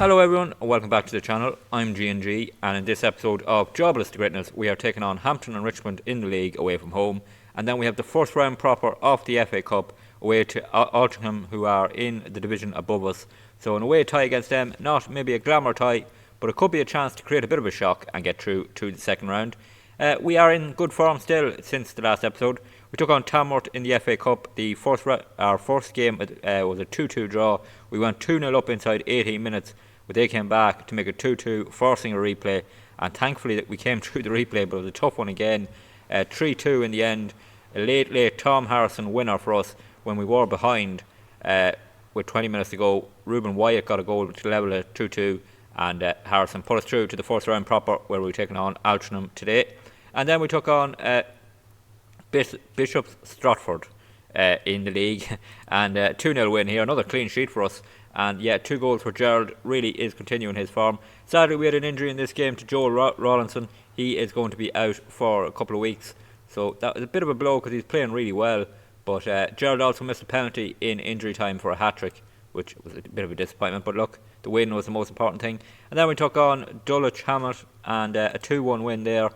Hello everyone and welcome back to the channel. I'm G&G and in this episode of Jobless to Greatness we are taking on Hampton and Richmond in the league away from home, and then we have the first round proper of the FA Cup away to Altrincham, who are in the division above us. So an away tie against them, not maybe a glamour tie, but it could be a chance to create a bit of a shock and get through to the second round. We are in good form still since the last episode. We took on Tamworth in the FA Cup. Our first game was a 2-2 draw. We went 2-0 up inside 18 minutes, but they came back to make it 2-2, forcing a replay. And thankfully that we came through the replay, but it was a tough one again. 3-2 in the end. A late Tom Harrison winner for us when we were behind with 20 minutes to go. Ruben Wyatt got a goal to level at 2-2, and Harrison put us through to the first round proper, where we're taking on Altrincham today. And then we took on Bishop's Stratford in the league, and 2-0 win here, another clean sheet for us. And yeah, 2 goals for Gerald, really is continuing his form. Sadly we had an injury in this game to Joel Rawlinson. He is going to be out for a couple of weeks, so that was a bit of a blow because he's playing really well. But Gerald also missed a penalty in injury time for a hat-trick, which was a bit of a disappointment, but look, the win was the most important thing. And then we took on Dulwich Hamlet, and a 2-1 win there.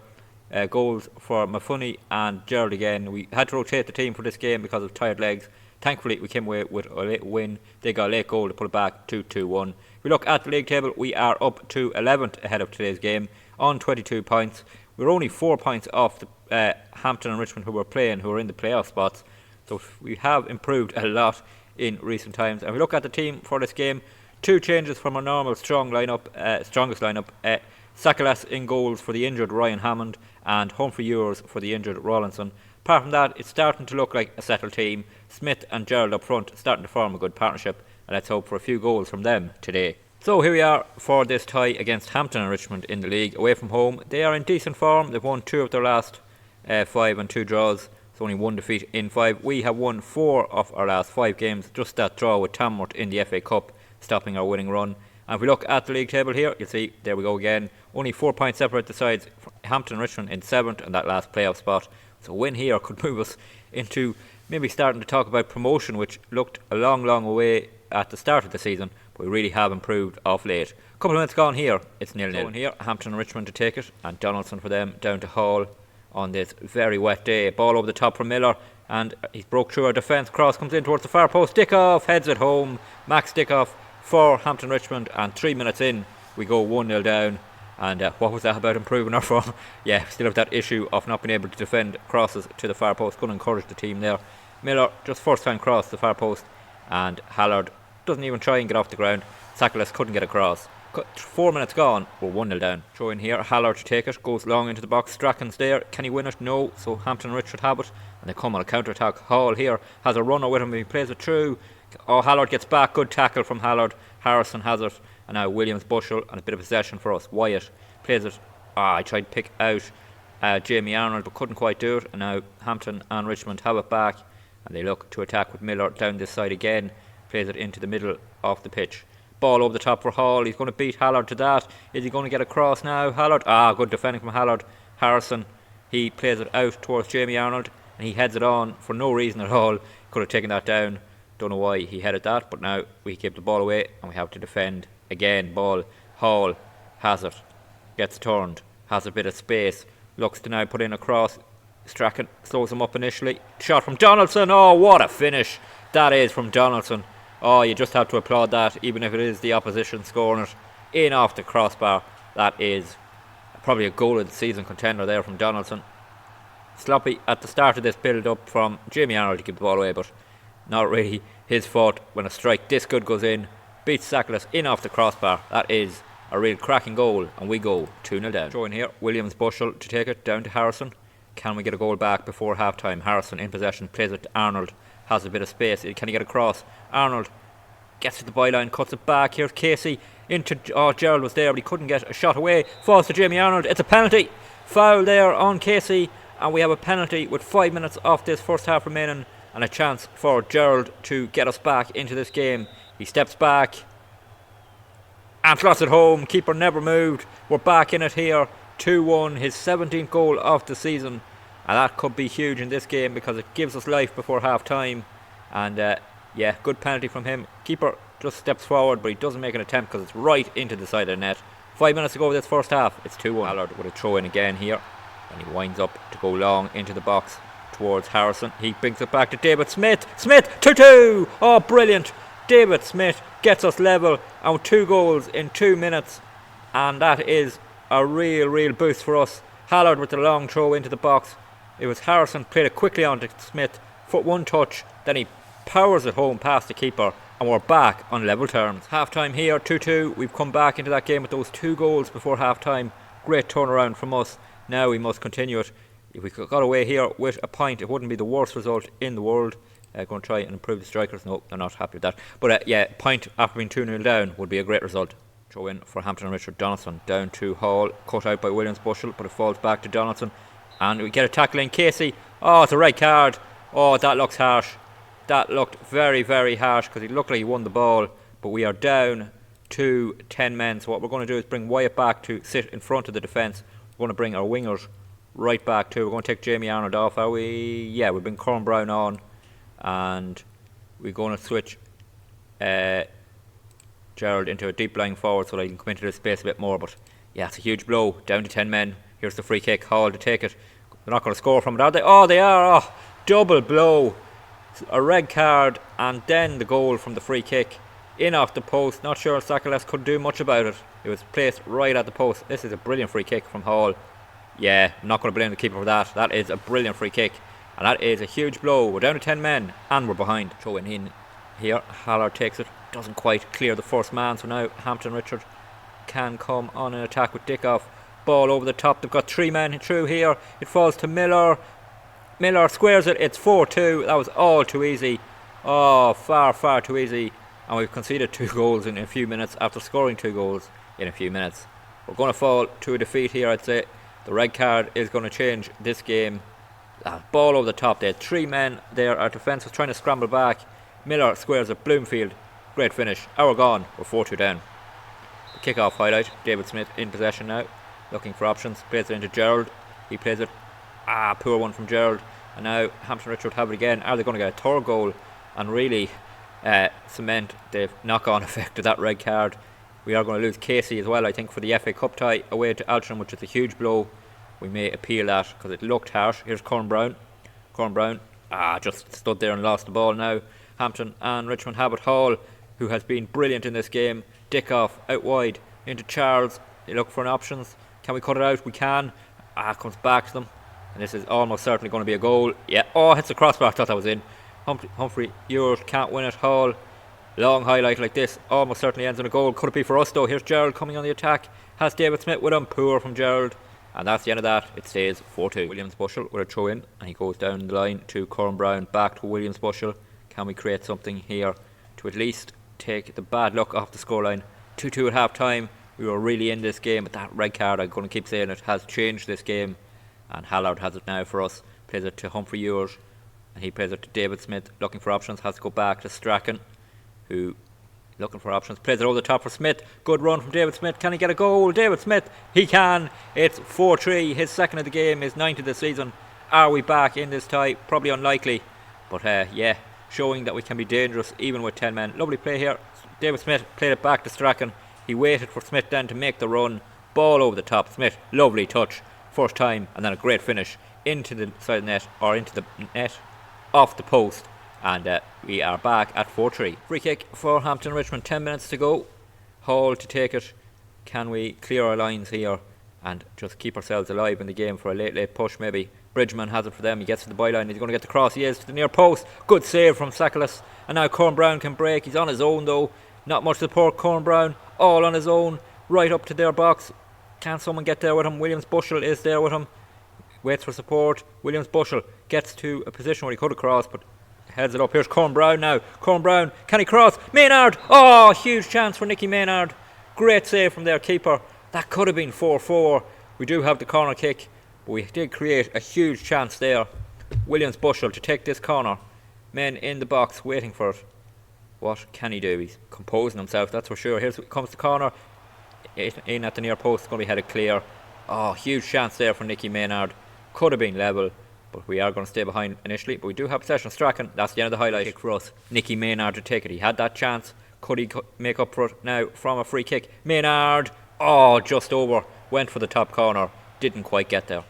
Goals for Mafunny and Gerald again. We had to rotate the team for this game because of tired legs. Thankfully we came away with a late win. They got a late goal to put it back 2-2-1. If we look at the league table, we are up to 11th ahead of today's game on 22 points. We're only 4 points off the Hampton and Richmond, who are in the playoff spots. So we have improved a lot in recent times. And if we look at the team for this game, 2 changes from our normal strongest lineup. Sakalas in goals for the injured Ryan Hammond, and Humphrey Ewers for the injured Rawlinson. Apart from that, it's starting to look like a settled team. Smith and Gerald up front starting to form a good partnership, and let's hope for a few goals from them today. So here we are for this tie against Hampton and Richmond in the league away from home. They are in decent form. They've won 2 of their last 5 and 2 draws. It's only 1 defeat in 5. We have won 4 of our last 5 games. Just that draw with Tamworth in the FA Cup stopping our winning run. And if we look at the league table here, you'll see, there we go again. Only 4 points separate the sides. Hampton and Richmond in 7th and that last playoff spot. So a win here could move us into maybe starting to talk about promotion, which looked a long way at the start of the season, but we really have improved off late. A couple of minutes gone here, it's 0-0. So here, Hampton and Richmond to take it, and Donaldson for them down to Hall on this very wet day. Ball over the top from Miller, and he's broke through our defence. Cross comes in towards the far post. Dickoff heads it home. Max Dickoff for Hampton Richmond, and 3 minutes in we go 1-0 down. And what was that about improving our form? Yeah, still have that issue of not being able to defend crosses to the far post. Going to encourage the team there. Miller just first time cross to the far post, and Hallard doesn't even try and get off the ground. Sakalas couldn't get across. 4 minutes gone, we're 1-0 down. Throw in here, Hallard to take it, goes long into the box. Strachan's there, can he win it? No, so Hampton and Richmond have it, and they come on a counter attack. Hall here has a runner with him, he plays it through. Oh, Hallard gets back, good tackle from Hallard. Harrison has it, and now Williams Bushell, and a bit of possession for us. Wyatt plays it. I tried to pick out Jamie Arnold, but couldn't quite do it, and now Hampton and Richmond have it back, and they look to attack with Miller down this side again. Plays it into the middle of the pitch. Ball over the top for Hall. He's going to beat Hallard to that. Is he going to get across now? Hallard. Good defending from Hallard. Harrison, he plays it out towards Jamie Arnold, and he heads it on for no reason at all. Could have taken that down. Don't know why he headed that, but now we keep the ball away and we have to defend again. Ball. Hall has it. Gets turned. Has a bit of space. Looks to now put in a cross. Strachan slows him up initially. Shot from Donaldson. Oh, what a finish that is from Donaldson. Oh, you just have to applaud that, even if it is the opposition scoring it in off the crossbar. That is probably a goal of the season contender there from Donaldson. Sloppy at the start of this build up from Jamie Arnold to keep the ball away, but not really his fault when a strike this good goes in. Beats Sakalas in off the crossbar. That is a real cracking goal, and we go 2-0 down. Throw in here, Williams Bushell to take it down to Harrison. Can we get a goal back before half time? Harrison in possession, plays it to Arnold. Has a bit of space. Can he get across? Arnold gets to the byline, cuts it back. Here's Casey into. Gerald was there, but he couldn't get a shot away. Falls to Jamie Arnold. It's a penalty. Foul there on Casey, and we have a penalty with 5 minutes off this first half remaining, and a chance for Gerald to get us back into this game. He steps back and slots it home. Keeper never moved. We're back in it here. 2-1. His 17th goal of the season. And that could be huge in this game because it gives us life before half time. And yeah, good penalty from him. Keeper just steps forward, but he doesn't make an attempt because it's right into the side of the net. 5 minutes to go this first half. It's 2-1. Allard with a throw in again here, and he winds up to go long into the box towards Harrison. He brings it back to David Smith. Smith, 2-2. Oh, brilliant. David Smith gets us level and 2 goals in 2 minutes, and that is a real boost for us. Allard with the long throw into the box. It was Harrison, played it quickly on to Smith, foot 1 touch, then he powers it home past the keeper, and we're back on level terms. Half time here, 2-2. We've come back into that game with those 2 goals before half time. Great turnaround from us. Now we must continue it. If we got away here with a point, it wouldn't be the worst result in the world. Going to try and improve the strikers. No, they're not happy with that. But yeah, point after being 2-0 down would be a great result. Throw in for Hampton and Richard. Donaldson down to Hall, cut out by Williams Bushell, but it falls back to Donaldson, and we get a tackle in. Casey, oh, it's a red card. Oh, that looks harsh. That looked very harsh, because he looked like he won the ball, but we are down to 10 men. So what we're going to do is bring Wyatt back to sit in front of the defence. We're going to bring our wingers right back too. We're going to take Jamie Arnold off, are we? Yeah, we've been Corn Brown on, and we're going to switch Gerald into a deep lying forward so that he can come into the space a bit more. But yeah, it's a huge blow, down to 10 men. Here's the free kick. Hall to take it. They're not going to score from it, are they? Oh, they are. Oh, double blow. A red card, and then the goal from the free kick in off the post. Not sure Sakalas could do much about it. It was placed right at the post. This is a brilliant free kick from Hall. Yeah, I'm not going to blame the keeper for that. That is a brilliant free kick, and that is a huge blow. We're down to 10 men and we're behind. Throwing in here, Hallard takes it, doesn't quite clear the first man, so now Hampton Richard can come on an attack with Dickoff. Ball over the top. They've got 3 men through here. It falls to Miller. Miller squares it. It's 4-2. That was all too easy. Oh, far too easy. And we've conceded 2 goals in a few minutes after scoring 2 goals in a few minutes. We're going to fall to a defeat here, I'd say. The red card is going to change this game. Ball over the top. They had 3 men there. Our defence was trying to scramble back. Miller squares it. Bloomfield. Great finish. Hour gone. We're 4-2 down. The kick-off highlight. David Smith in possession now. Looking for options. Plays it into Gerald. He plays it. Poor one from Gerald. And now Hampton Richard have it again. Are they going to get a 3rd goal and really cement the knock-on effect of that red card? We are going to lose Casey as well, I think, for the FA Cup tie away to Altrincham, which is a huge blow. We may appeal that because it looked harsh. Here's Corn Brown. Corn Brown just stood there and lost the ball now. Hampton and Richmond have it. Hall, who has been brilliant in this game. Dickoff out wide into Charles. They look for an options. Can we cut it out? We can. Comes back to them. And this is almost certainly going to be a goal. Yeah. Oh, hits the crossbar. I thought that was in. Humphrey Ewart can't win it. Hall. Long highlight like this. Almost certainly ends in a goal. Could it be for us though? Here's Gerald coming on the attack. Has David Smith with him. Poor from Gerald. And that's the end of that. It stays 4-2. Williams Bushell with a throw in. And he goes down the line to Corn Brown. Back to Williams Bushell. Can we create something here to at least take the bad luck off the scoreline? 2-2 at half time. We were really in this game. But that red card, I'm going to keep saying it, has changed this game. And Hallard has it now for us. Plays it to Humphrey Ewart, and he plays it to David Smith. Looking for options. Has to go back to Strachan, who looking for options. Plays it over the top for Smith. Good run from David Smith. Can he get a goal? David Smith. He can. It's 4-3. His 2nd of the game. His 9th of the season. Are we back in this tie? Probably unlikely. But yeah, showing that we can be dangerous even with 10 men. Lovely play here. David Smith played it back to Strachan. He waited for Smith then to make the run. Ball over the top. Smith. Lovely touch. First time, and then a great finish into the side of the net, or into the net off the post, and we are back at 4-3. Free kick for Hampton Richmond. 10 minutes to go. Hall to take it. Can we clear our lines here and just keep ourselves alive in the game for a late push maybe? Bridgman has it for them. He gets to the byline. He's going to get the cross. He is to the near post. Good save from Sakalas, and now Corn Brown can break. He's on his own though. Not much support. Corn Brown all on his own right up to their box. Can someone get there with him? Williams Bushell is there with him. Waits for support. Williams Bushell gets to a position where he could have crossed, but heads it up. Here's Corn Brown now. Corn Brown, can he cross? Maynard! Oh, huge chance for Nicky Maynard. Great save from their keeper. That could have been 4-4. We do have the corner kick, but we did create a huge chance there. Williams Bushell to take this corner. Men in the box waiting for it. What can he do? He's composing himself, that's for sure. Here comes the corner. In at the near post. It's going to be headed clear. Oh, huge chance there for Nicky Maynard. Could have been level, but we are going to stay behind initially. But we do have possession. Strachan, that's the end of the highlight kick for us. Nicky Maynard to take it. He had that chance, Could he make up for it now from a free kick? Maynard, oh, just over, went for the top corner, didn't quite get there.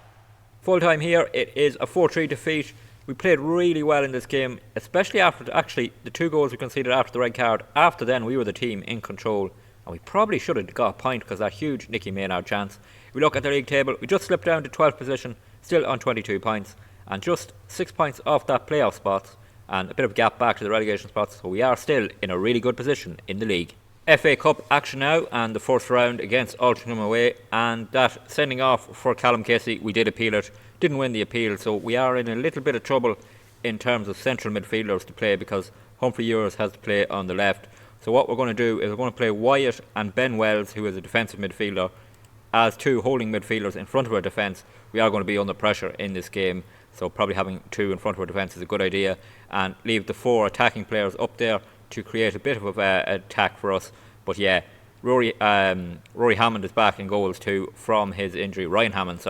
Full time here, it is a 4-3 defeat. We played really well in this game, especially after actually the 2 goals we conceded after the red card. After then, we were the team in control, and we probably should have got a point because that huge Nicky Maynard chance. If we look at the league table, we just slipped down to 12th position, still on 22 points, and just 6 points off that playoff spot, and a bit of a gap back to the relegation spots, so we are still in a really good position in the league. FA Cup action now, and the first round against Altrincham away, and that sending off for Callum Casey, we did appeal it, didn't win the appeal, so we are in a little bit of trouble in terms of central midfielders to play because Humphrey Ewers has to play on the left. So what we're going to do is we're going to play Wyatt and Ben Wells, who is a defensive midfielder, as 2 holding midfielders in front of our defence. We are going to be under pressure in this game, so probably having 2 in front of our defence is a good idea, and leave the 4 attacking players up there to create a bit of an attack for us. But yeah, Rory Hammond is back in goals too from his injury. Ryan Hammond,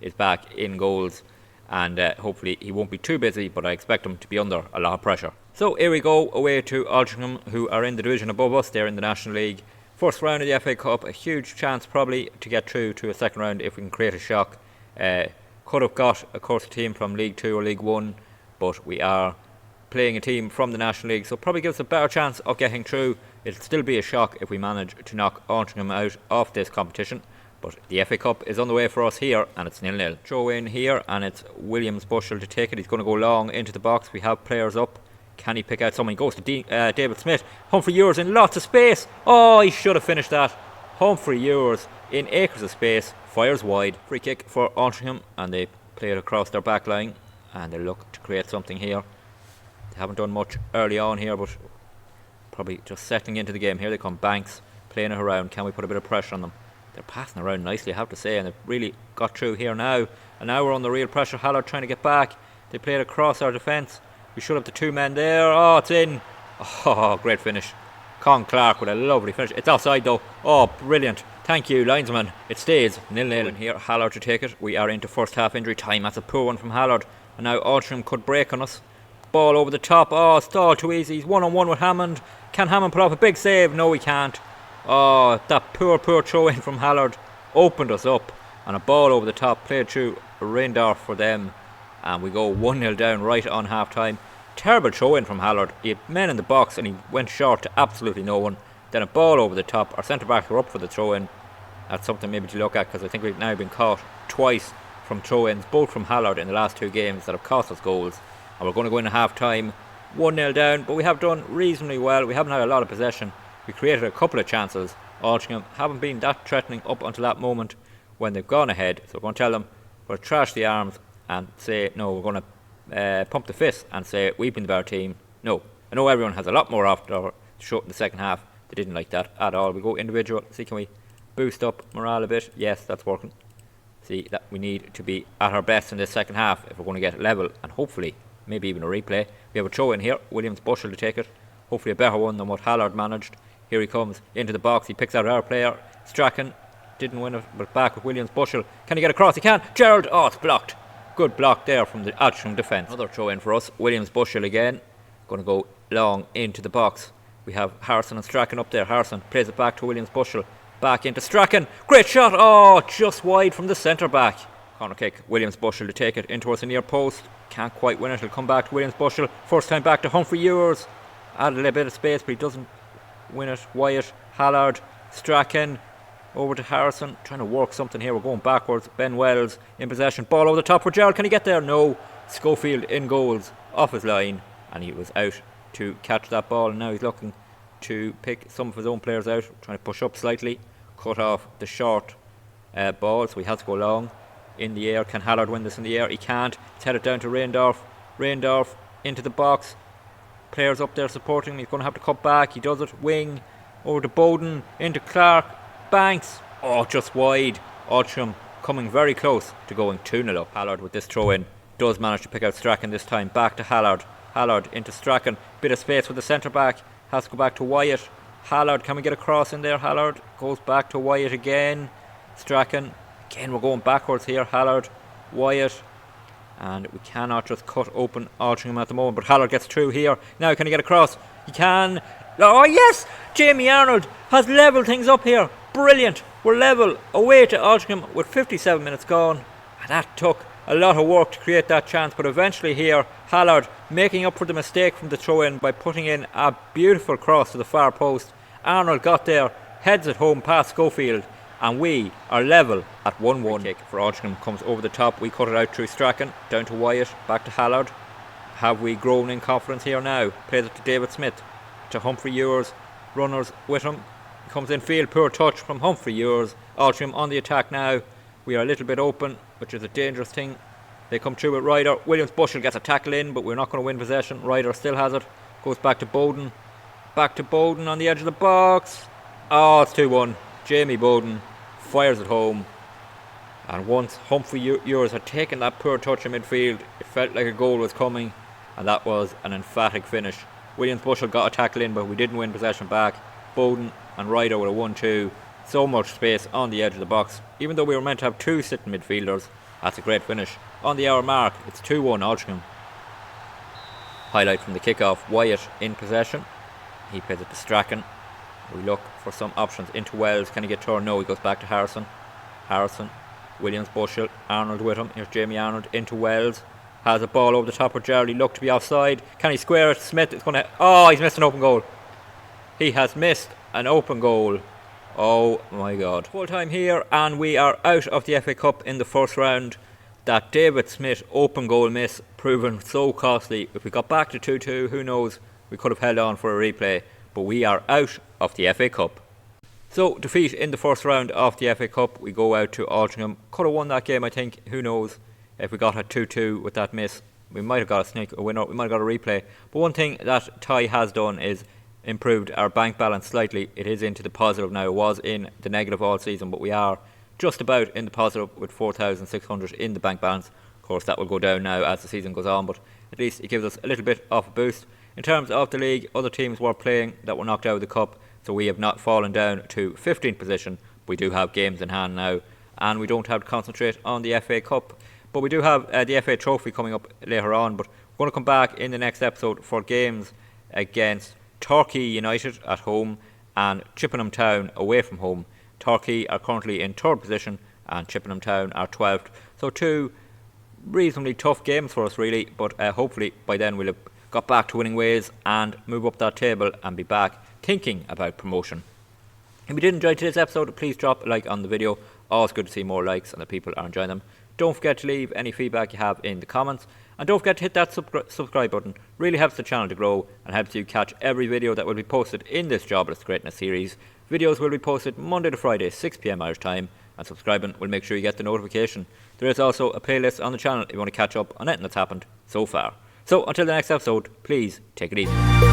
is back in goals, and hopefully he won't be too busy, but I expect him to be under a lot of pressure. So here we go, away to Altrincham, who are in the division above us. They're in the National League. First round of the FA Cup, a huge chance probably to get through to a second round if we can create a shock. Could have got, of course, a team from League 2 or League 1, but we are playing a team from the National League, so probably gives us a better chance of getting through. It'll still be a shock if we manage to knock Altrincham out of this competition, but the FA Cup is on the way for us here, and it's 0-0. Throw in here, and it's Williams Bushell to take it. He's going to go long into the box. We have players up. Can he pick out someone? He goes to David Smith. Humphrey Ewers in lots of space. Oh, he should have finished that. Humphrey Ewers in acres of space, fires wide. Free kick for Altrincham, and they play it across their back line, and they look to create something here. They haven't done much early on here, but probably just settling into the game. Here they come, Banks playing it around. Can we put a bit of pressure on them? They're passing around nicely, I have to say, and they've really got through here now. And now we're under real pressure. Hallard trying to get back. They play it across our defence. We should have the 2 men there. Oh, it's in. Oh, great finish. Con Clark with a lovely finish. It's offside though. Oh, brilliant. Thank you, linesman. It stays 0-0 in here. Hallard to take it. We are into first half injury time. That's a poor one from Hallard. And now Altrincham could break on us. Ball over the top. Oh, stall too easy. He's 1-on-1 with Hammond. Can Hammond put off a big save? No, he can't. Oh, that poor throw in from Hallard opened us up. And a ball over the top played through Reindorf for them. And we go 1-0 down right on half time. Terrible throw in from Hallard. He had men in the box and he went short to absolutely no one. Then a ball over the top. Our centre backs were up for the throw in. That's something maybe to look at, because I think we've now been caught twice from throw ins, both from Hallard in the last 2 games, that have cost us goals. And we're going to go into half time 1-0 down, but we have done reasonably well. We haven't had a lot of possession. We created a couple of chances. Altrincham haven't been that threatening up until that moment when they've gone ahead. So we're going to tell them we'll trash the arms and say no. We're going to pump the fist and say we've been the better team. No, I know everyone has a lot more after to show up in the second half. They didn't like that at all. We go individual. See, can we boost up morale a bit? Yes, that's working. See, that we need to be at our best in this second half if we're going to get level, and hopefully maybe even a replay. We have a throw in here. Williams Bushell to take it. Hopefully a better one than what Hallard managed. Here he comes into the box. He picks out our player. Strachan didn't win it, but back with Williams Bushell. Can he get across? He can. Gerald. Oh, it's blocked. Good block there from the Altrincham defence. Another throw in for us. Williams Bushell again. Going to go long into the box. We have Harrison and Strachan up there. Harrison plays it back to Williams Bushell. Back into Strachan. Great shot. Oh, just wide from the centre back. Corner kick. Williams Bushell to take it in towards the near post. Can't quite win it. He'll come back to Williams Bushell. First time back to Humphrey Ewers. Added a little bit of space, but he doesn't win it. Wyatt, Hallard, Strachan. Over to Harrison. Trying to work something here. We're going backwards. Ben Wells in possession. Ball over the top for Gerald. Can he get there? No. Schofield in goals. Off his line. And he was out to catch that ball. And now he's looking to pick some of his own players out. Trying to push up slightly. Cut off the short ball. So he has to go long. In the air. Can Hallard win this in the air? He can't. It's headed down to Reindorf. Reindorf into the box. Players up there supporting him. He's going to have to cut back. He does it. Wing. Over to Bowden. Into Clark. Banks. Oh, just wide. Altrincham coming very close to going 2-0 up. Hallard with this throw in does manage to pick out Strachan this time. Back to Hallard. Hallard into Strachan. Bit of space with the centre back. Has to go back to Wyatt. Hallard, can we get a cross in there? Hallard goes back to Wyatt again. Strachan. Again, we're going backwards here. Hallard, Wyatt. And we cannot just cut open Altrincham at the moment. But Hallard gets through here. Now, can he get across? He can. Oh yes! Jamie Arnold has levelled things up here. Brilliant. We're level away to Altrincham with 57 minutes gone. And that took a lot of work to create that chance, but eventually here Hallard making up for the mistake from the throw-in by putting in a beautiful cross to the far post. Arnold got there, heads it home past Schofield, and we are level at 1-1. Kick for Altrincham comes over the top. We cut it out through Strachan, down to Wyatt, back to Hallard. Have we grown in confidence here now? Plays it to David Smith, to Humphrey Ewers, runners with him. Comes in field, poor touch from Humphrey Ewers. Altrincham on the attack now. We are a little bit open, which is a dangerous thing. They come through with Ryder. Williams Bushell gets a tackle in, but we're not going to win possession. Ryder still has it. Goes back to Bowden. Back to Bowden on the edge of the box. Oh, it's 2-1. Jamie Bowden fires it home. And once Humphrey Ewers had taken that poor touch in midfield, it felt like a goal was coming. And that was an emphatic finish. Williams Bushell got a tackle in, but we didn't win possession back. Bowden and Ryder with a 1-2. So much space on the edge of the box. Even though we were meant to have two sitting midfielders, that's a great finish. On the hour mark, it's 2-1 Altrincham. Highlight from the kickoff, Wyatt in possession. He plays it to Strachan. We look for some options into Wells. Can he get turned? No, he goes back to Harrison. Harrison, Williams Bushell, Arnold with him. Here's Jamie Arnold into Wells. Has a ball over the top of Gerald. He looked to be offside. Can he square it? Smith is going to... Oh, he's missed an open goal. He has missed an open goal. Oh my God. Full time here, and we are out of the FA Cup in the first round. That David Smith open goal miss proven so costly. If we got back to 2-2, who knows? We could have held on for a replay. But we are out of the FA Cup. So, defeat in the first round of the FA Cup. We go out to Altrincham. Could have won that game, I think. Who knows? If we got a 2-2 with that miss, we might have got a winner. We might have got a replay. But one thing that Ty has done is improved our bank balance slightly. It is into the positive now. It was in the negative all season, but we are just about in the positive with 4,600 in the bank balance. Of course, that will go down now as the season goes on, but at least it gives us a little bit of a boost. In terms of the league, other teams were playing that were knocked out of the cup, so we have not fallen down to 15th position. We do have games in hand now, and we don't have to concentrate on the FA Cup. But we do have the FA Trophy coming up later on, but we're going to come back in the next episode for games against Torquay United at home and Chippenham Town away from home. Torquay are currently in 3rd position and Chippenham Town are 12th. So two reasonably tough games for us really, but hopefully by then we'll have got back to winning ways and move up that table and be back thinking about promotion. If you did enjoy today's episode, please drop a like on the video. Always good to see more likes and that people are enjoying them. Don't forget to leave any feedback you have in the comments. And don't forget to hit that subscribe button. Really helps the channel to grow and helps you catch every video that will be posted in this Jobless Greatness series. Videos will be posted Monday to Friday, 6 PM Irish time. And subscribing will make sure you get the notification. There is also a playlist on the channel if you want to catch up on anything that's happened so far. So until the next episode, please take it easy.